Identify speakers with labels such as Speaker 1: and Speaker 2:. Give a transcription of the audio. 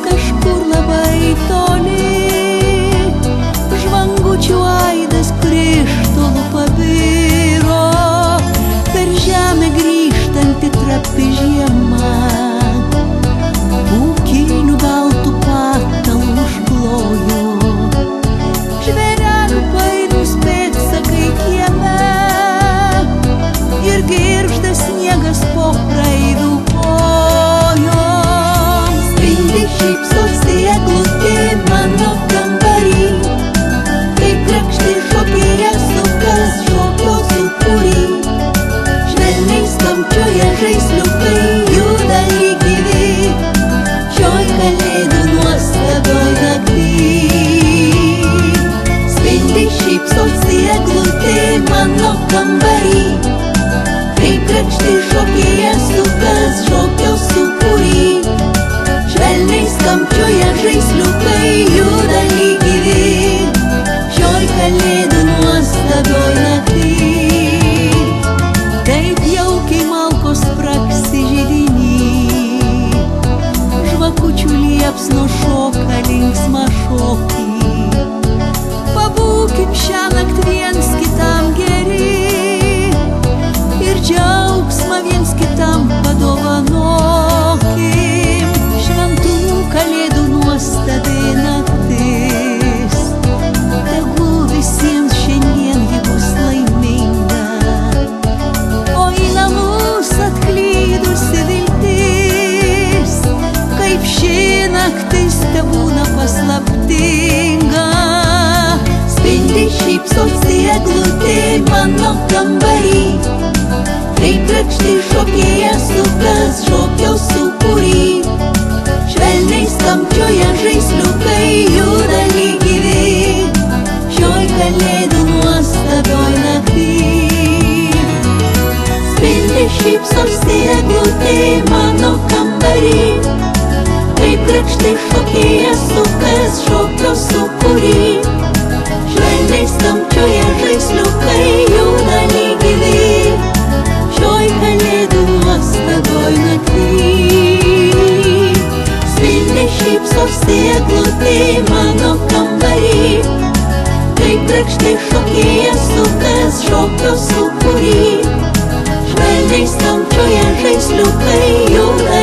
Speaker 1: kažkur labai toli, žvangučių aidas krištolų pabiro, per žemę grįžtanti trapi žiema, ūkinių baltų patalų užklojo, žvėrelių painūs pėdsakai kieme ir girgžda sniegas po praeivių kojom. Spindi šypsosi eglutė mano kambarį, kaip krakšti šokėja sukas šokio sūkurį, švelniai skamčioje žaisliukai juda lyg gyvi, šioj kalėdų nuostabioj nakty. Spindi šypsosi eglutė mano kambarį, kaip krakšti šokėja sukas šokio sūkurį, švelniai skamčioje žaisliukai juda lyg gyvi, šioj kalėdų nuostabioj nakty. Kaip jaukiai malkos spraksi židiny, žvakučių liepsno šoka linksmą šokį. Pabūkim šiąnakt viens kitam geri ir džiaugsmą viens kitam padovanokim. Šventų kalėdų nuostabi naktis, tegul visiems šiandien ji bus laiminga, o į namus atklydusi viltis, kaip ši naktis tebūna paslaptinga. Spindi šypsosi eglutė mano kambarį, kaip krakšti šokėja sukas šokio sūkurį, švelniai skamčioje žaisliukai juda lyg gyvi, šioj kalėdų nuostabioj nakty. Spindi šypsosi eglutė mano kambarį, kaip krakšti šokėja sukas šokio sūkurį, švelniai skamčioje žaisliukai juda lyg gyvi, šioj kalėdų nuostabioj nakty. Spindi šypsosi eglutė mano kambarį, kaip krakšti šokėja sukas šokio sūkurį, švelniai skamčioje žaisliukai juda